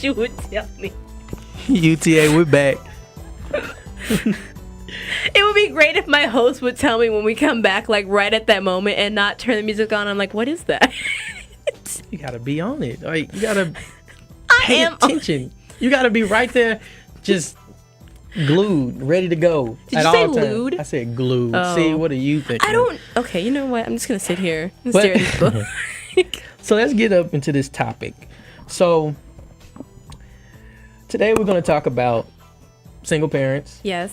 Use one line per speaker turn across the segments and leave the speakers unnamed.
you would tell me.
UTA, we're back.
It would be great if my host would tell me when we come back, like right at that moment, and not turn the music on. I'm like, what is that?
You gotta be on it. Like, you gotta
I
pay
am.
attention. You gotta be right there, just glued, ready to go.
Did
at
you say
all times.
glued?
I said glued.
Oh.
See, what do you think?
I don't. Okay, you know what? I'm just gonna sit here and stare at this book.
So let's get up into this topic. So today we're going to talk about single parents,
Yes.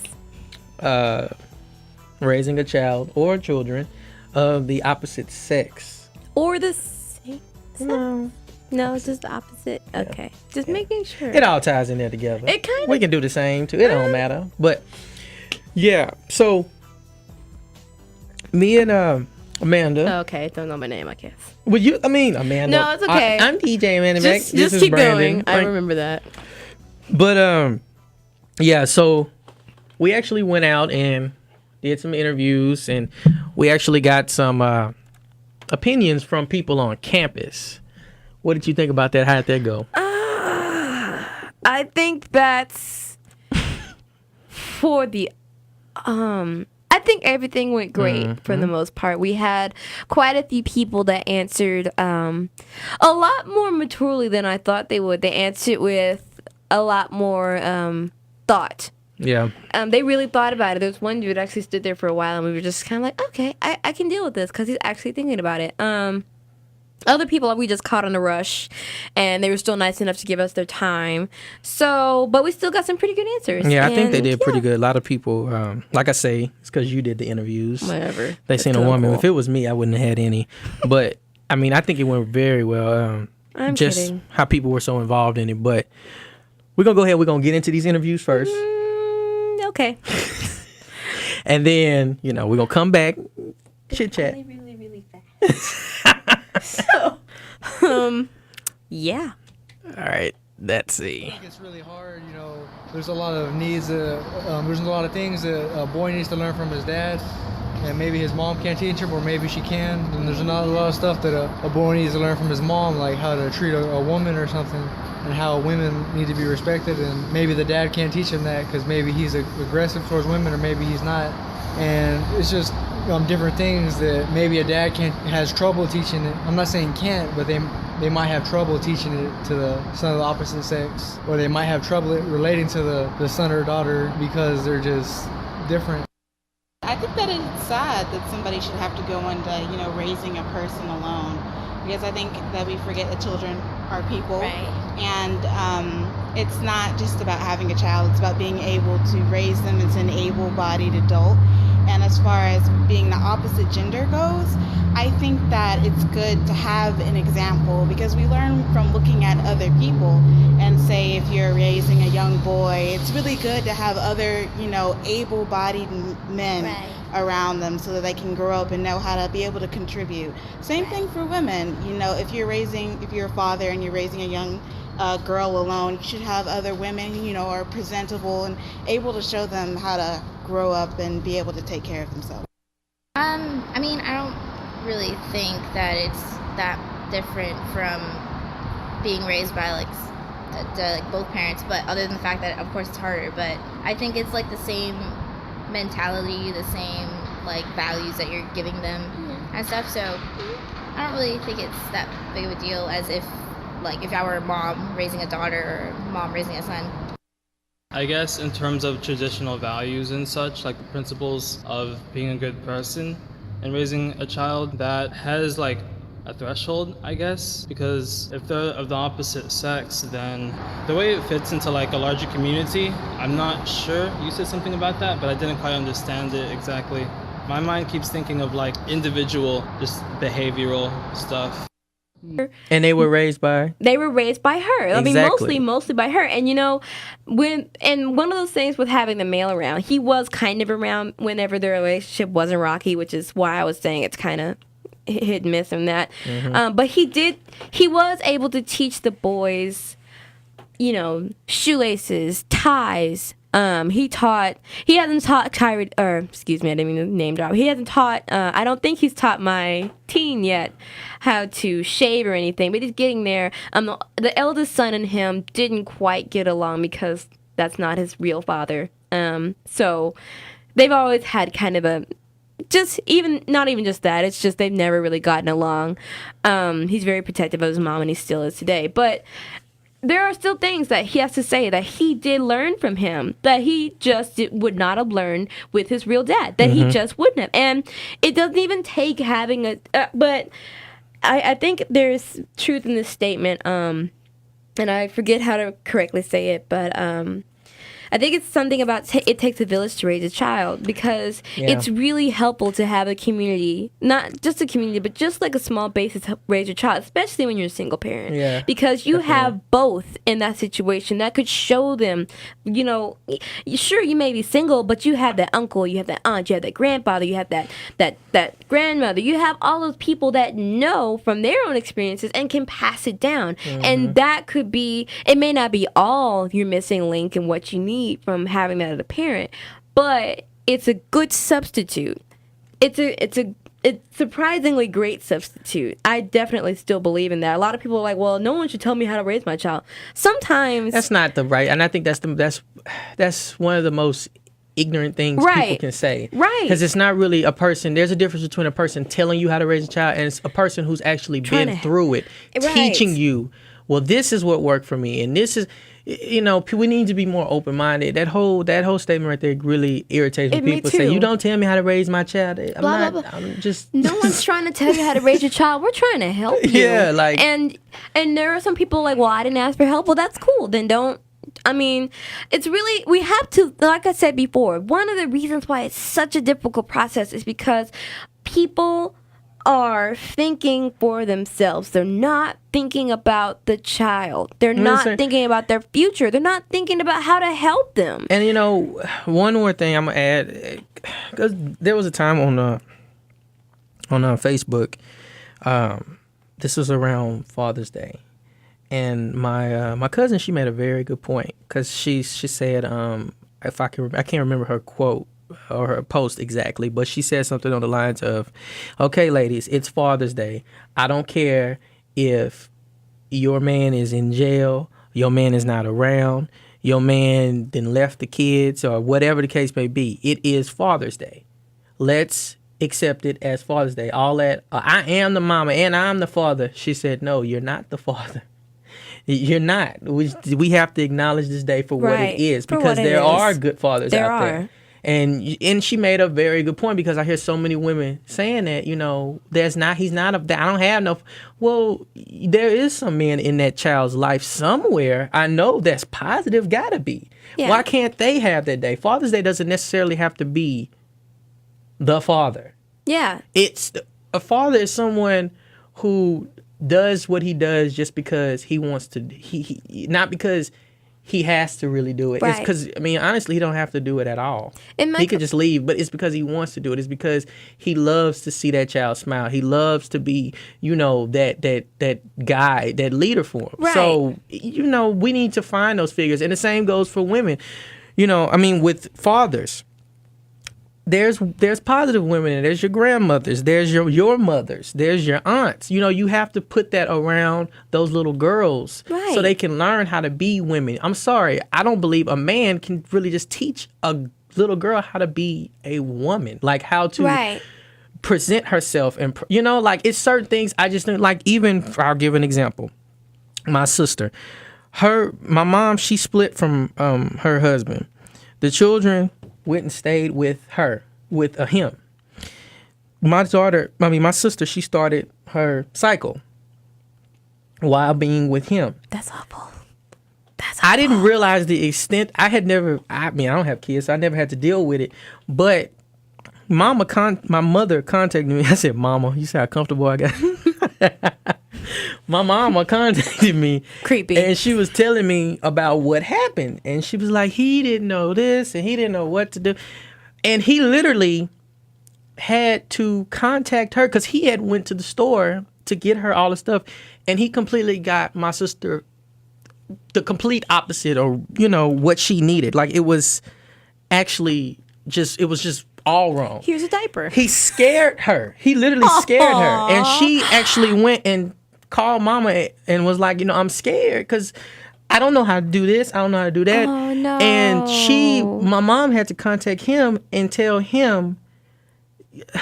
raising a child or children of the opposite sex.
Or the same.
No,
No, it's just the opposite. Okay, just making sure.
it all ties in there together.
It kind
We
of.
can do the same too. It don't matter. But yeah, so me and Amanda.
Okay, don't know my name, I guess.
Well, Amanda.
No, it's okay.
I'm DJ Amanda. This
Just
is
keep
Brandon.
going. I remember that.
But yeah, so we actually went out and did some interviews, and we actually got some opinions from people on campus. What did you think about that? How did that go?
I think that's for the I think everything went great for the most part. We had quite a few people that answered a lot more maturely than I thought they would. They answered with a lot more thought.
Yeah.
They really thought about it. There was one dude actually stood there for a while, and we were just kind of like, okay, I can deal with this because he's actually thinking about it. Other people we just caught on the rush, and they were still nice enough to give us their time. So, but we still got some pretty good answers.
Yeah, I think they
And,
did pretty good. A lot of people, like I say, it's because you did the interviews.
Whatever.
They
That's
seen a
kinda
woman.
cool.
If it was me, I wouldn't have had any. But I mean, I think it went very well.
I'm
just
kidding.
how people were so involved in it. But we're gonna go ahead. We're gonna get into these interviews first,
Okay.
and then we're gonna come back, chit chat.
Really, really fast. So, yeah.
All right, let's see.
It's really hard, there's a lot of needs, there's a lot of things that a boy needs to learn from his dad, and maybe his mom can't teach him, or maybe she can, and there's not a lot of stuff that a boy needs to learn from his mom, like how to treat a woman or something, and how women need to be respected, and maybe the dad can't teach him that because maybe he's aggressive towards women, or maybe he's not, and it's just different things that maybe a dad has trouble teaching it. I'm not saying can't, but they might have trouble teaching it to the son of the opposite sex, or they might have trouble relating to the son or daughter because they're just different.
I think that it's sad that somebody should have to go into, raising a person alone, because I think that we forget that children are people.
Right.
And it's not just about having a child, it's about being able to raise them as an able-bodied adult. And as far as being the opposite gender goes, I think that it's good to have an example, because we learn from looking at other people. And say if you're raising a young boy, it's really good to have other, able-bodied men around them so that they can grow up and know how to be able to contribute. Same thing for women. If you're a father and you're raising a young girl alone, you should have other women, are presentable and able to show them how to grow up and be able to take care of themselves.
I don't really think that it's that different from being raised by like both parents, but other than the fact that of course it's harder, but I think it's like the same mentality, the same like values that you're giving them and stuff. So I don't really think it's that big of a deal as if I were a mom raising a daughter or a mom raising a son.
I guess in terms of traditional values and such, like the principles of being a good person and raising a child, that has like a threshold, I guess, because if they're of the opposite sex, then the way it fits into like a larger community, I'm not sure. You said something about that, but I didn't quite understand it exactly. My mind keeps thinking of like individual, just behavioral stuff.
And they were raised by?
They were raised by her. I mean,
Exactly.
mostly by her. And one of those things with having the male around, he was kind of around whenever their relationship wasn't rocky, which is why I was saying it's kind of hit and miss from that. But he was able to teach the boys, shoelaces, ties, He hasn't taught Kyrie, or excuse me, I didn't mean to name drop. He hasn't taught, I don't think he's taught my teen yet how to shave or anything, but he's getting there. The eldest son and him didn't quite get along because that's not his real father. So they've always had kind of a, not even just that, it's just they've never really gotten along. He's very protective of his mom, and he still is today. But there are still things that he has to say that he did learn from him that he just would not have learned with his real dad, that he just wouldn't have. And it doesn't even take having but I think there's truth in this statement, and I forget how to correctly say it, but I think it's something about it takes a village to raise a child, because it's really helpful to have a community, not just a community, but just like a small basis to raise your child, especially when you're a single parent.
Yeah,
because you have both in that situation that could show them, sure, you may be single, but you have that uncle, you have that aunt, you have that grandfather, you have that grandmother, you have all those people that know from their own experiences and can pass it down. And that could be, it may not be all your missing link and what you need from having that as a parent, but it's a good substitute. It's a surprisingly great substitute. I definitely still believe in that. A lot of people are like, well, no one should tell me how to raise my child. Sometimes
that's not the right, and I think that's one of the most ignorant things people can say. Right. Because it's not really a person. There's a difference between a person telling you how to raise a child and it's a person who's actually been through it, teaching you, well, this is what worked for me, and this is, we need to be more open-minded. That whole statement right there really irritates when people say, you don't tell me how to raise my child. I'm just... No
one's trying to tell you how to raise your child. We're trying to help you.
Yeah, like...
And there are some people like, well, I didn't ask for help. Well, that's cool. Then don't... I mean, it's really... We have to... Like I said before, one of the reasons why it's such a difficult process is because people are thinking for themselves. They're not thinking about the child. They're not thinking about their future. They're not thinking about how to help them.
And one more thing I'm gonna add, because there was a time on Facebook, this was around Father's Day, and my cousin, she made a very good point, because she said, if I can't remember her quote or her post exactly, but she said something on the lines of, okay, ladies, it's Father's Day. I don't care if your man is in jail, your man is not around, your man then left the kids, or whatever the case may be. It is Father's Day. Let's accept it as Father's Day. All that, I am the mama and I'm the father. She said, no, you're not the father. You're not. We have to acknowledge this day for what it is, because there are good fathers out there. And she made a very good point, because I hear so many women saying that, he's not I don't have no. Well, there is some men in that child's life somewhere. I know that's positive, gotta be. Yeah. Why can't they have that day? Father's Day doesn't necessarily have to be the father. Yeah. A father is someone who does what he does just because he wants to, not because he has to really do it. Right. It's because, honestly, he don't have to do it at all. He could just leave, but it's because he wants to do it. It's because he loves to see that child smile. He loves to be, that guy, that leader for him. Right. So, we need to find those figures. And the same goes for women. With fathers, there's positive women, and there's your grandmothers, there's your mothers, there's your aunts. You have to put that around those little girls, so they can learn how to be women. I'm sorry, I don't believe a man can really just teach a little girl how to be a woman, like how to present herself, and it's certain things. I just think, like, even I'll give an example. My sister, my mom, she split from her husband. The children went and stayed with him. My sister, she started her cycle while being with him.
That's awful.
I didn't realize the extent. I don't have kids, so I never had to deal with it. But my mother contacted me. I said, Mama, you see how comfortable I got? My mama contacted me.
Creepy.
And she was telling me about what happened. And she was like, he didn't know this and he didn't know what to do. And he literally had to contact her, because he had went to the store to get her all the stuff. And he completely got my sister the complete opposite, or what she needed. Like, it was actually just all wrong.
Here's a diaper.
He scared her. He literally scared her, and she actually went and called mama and was like, I'm scared because I don't know how to do this. I don't know how to do that.
Oh, no.
And my mom had to contact him and tell him,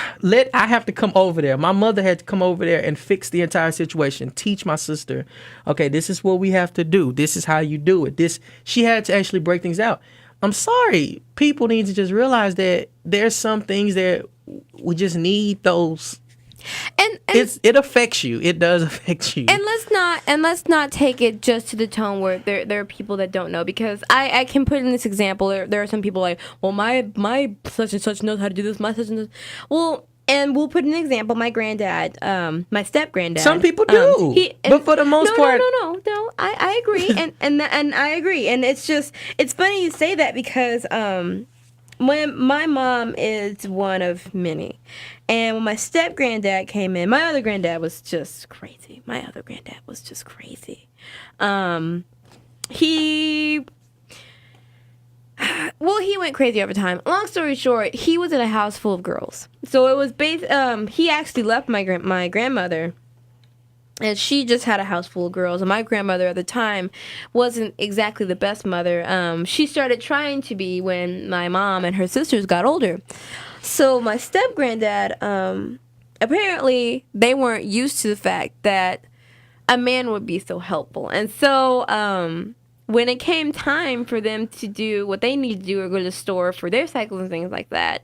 I have to come over there. My mother had to come over there and fix the entire situation. Teach my sister, okay, this is what we have to do. This is how you do it. She had to actually break things out. I'm sorry. People need to just realize that there's some things that we just need those.
And
it affects you. It does affect you.
And let's not take it just to the tone where there are people that don't know, because I can put in this example. There are some people like, well, my such and such knows how to do this. My such and such. Well, and we'll put an example. My granddad, my step granddad.
Some people do, but for the most part,
no. I agree, and I agree, and it's funny you say that because when my mom is one of many, and when my step granddad came in, my other granddad was just crazy. He went crazy over time. Long story short, he was in a house full of girls. So it was he actually left my grandmother, and she just had a house full of girls. And my grandmother at the time wasn't exactly the best mother. She started trying to be when my mom and her sisters got older. So my step granddad, apparently they weren't used to the fact that a man would be so helpful. And so when it came time for them to do what they needed to do or go to the store for their cycles and things like that,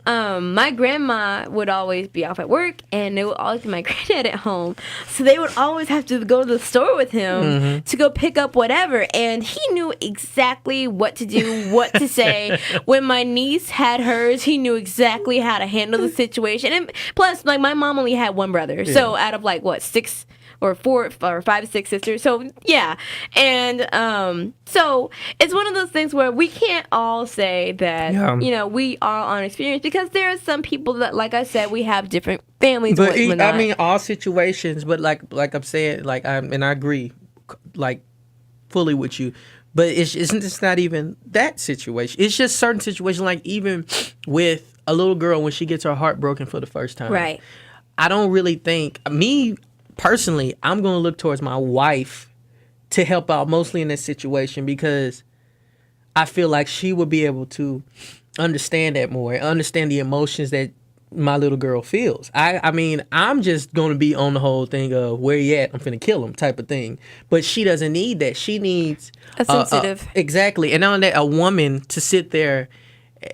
my grandma would always be off at work, and it would always be my granddad at home. So they would always have to go to the store with him to go pick up whatever. And he knew exactly what to do, what to say. When my niece had hers, he knew exactly how to handle the situation. And plus, like, my mom only had one brother. Yeah. So out of, like, what, 6 or 4 or 5 to 6 sisters. So yeah. And so it's one of those things where we can't all say that we are on experience, because there are some people that, like I said, we have different families.
But I mean, all situations, but like I'm saying, and I agree, like, fully with you. But it's not even that situation. It's just certain situations, like even with a little girl when she gets her heart broken for the first time.
Right.
I don't really think, personally, I'm going to look towards my wife to help out mostly in this situation, because I feel like she would be able to understand that more, understand the emotions that my little girl feels. I mean, I'm just going to be on the whole thing of where he at, I'm finna kill him type of thing. But she doesn't need that. She needs
a sensitive.
Exactly. And not only that, a woman to sit there,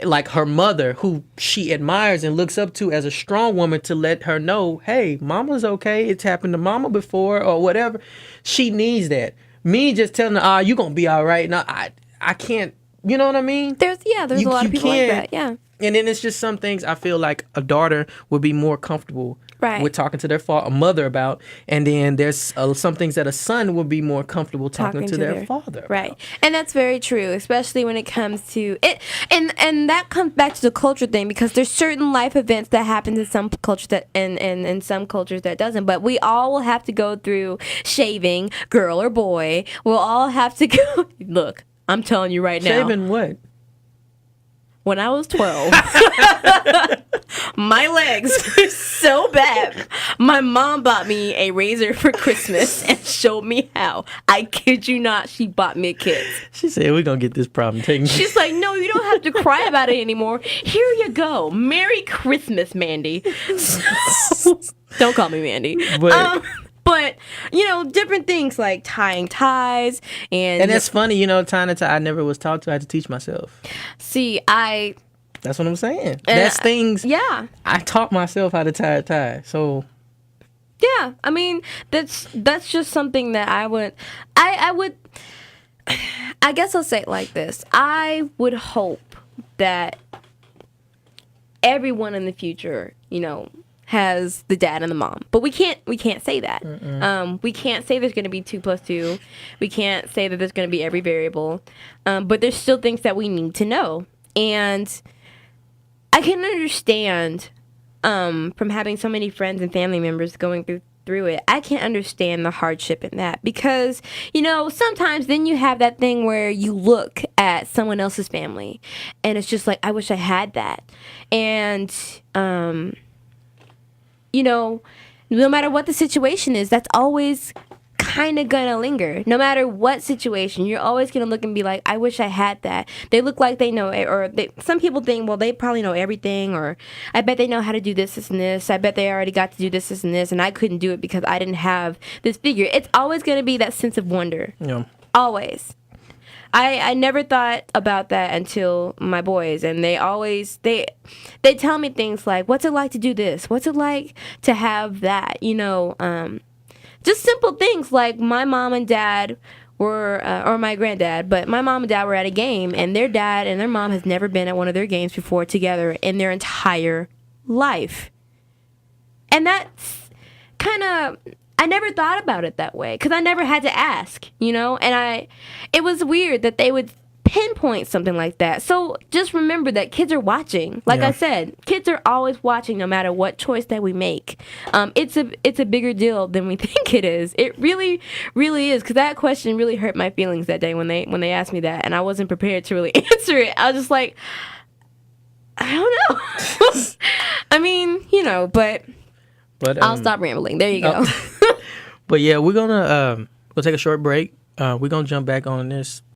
like her mother, who she admires and looks up to as a strong woman, to let her know, hey, mama's okay. It's happened to mama before or whatever. She needs that. Me just telling her, you gonna be all right. No, I can't. You know what I mean?
There's a lot of people like that. Yeah.
And then it's just some things I feel like a daughter would be more comfortable with talking to their mother about, and then there's some things that a son would be more comfortable talking to their father
right
about.
And that's very true, especially when it comes to it, and that comes back to the culture thing, because there's certain life events that happen in some cultures that and some cultures that doesn't. But we all will have to go through shaving, girl or boy. We'll all have to go. Look, I'm telling you right now.
Shaving what?
When I was 12, my legs were so bad. My mom bought me a razor for Christmas and showed me how. I kid you not, she bought me a kit.
She said, we're going to get this problem taken care of.
She's like, no, you don't have to cry about it anymore. Here you go. Merry Christmas, Mandy. So, don't call me Mandy. But, different things like tying ties and
that's funny, tying a tie I never was taught to. I had to teach myself.
See,
that's what I'm saying. That's things.
Yeah.
I taught myself how to tie a tie. So.
Yeah, I mean, that's just something that I would, I guess I'll say it like this. I would hope that everyone in the future, has the dad and the mom, but we can't say that. We can't say there's going to be 2 + 2. We can't say that there's going to be every variable, but there's still things that we need to know. And I can understand from having so many friends and family members going through through it, I can understand the hardship in that because, sometimes then you have that thing where you look at someone else's family and it's just like, I wish I had that. And, no matter what the situation is, that's always kind of gonna linger. No matter what situation, you're always gonna look and be like, I wish I had that. They look like they know it, or some people think, well, they probably know everything, or I bet they know how to do this and this. I bet they already got to do this and this, and I couldn't do it because I didn't have this figure. It's always gonna be that sense of wonder.
Yeah.
Always. I never thought about that until my boys, and they always they tell me things like, what's it like to do this? What's it like to have that? Just simple things like my mom and dad were, or my granddad, but my mom and dad were at a game, and their dad and their mom has never been at one of their games before together in their entire life. And that's kind of, I never thought about it that way because I never had to ask, and it was weird that they would pinpoint something like that. So just remember that kids are watching. Like I said, kids are always watching no matter what choice that we make. It's a bigger deal than we think it is. It really, really is, because that question really hurt my feelings that day when they asked me that, and I wasn't prepared to really answer it. I was just like, I don't know. I mean, but I'll stop rambling. There you go.
But yeah, we're gonna take a short break. We're gonna jump back on this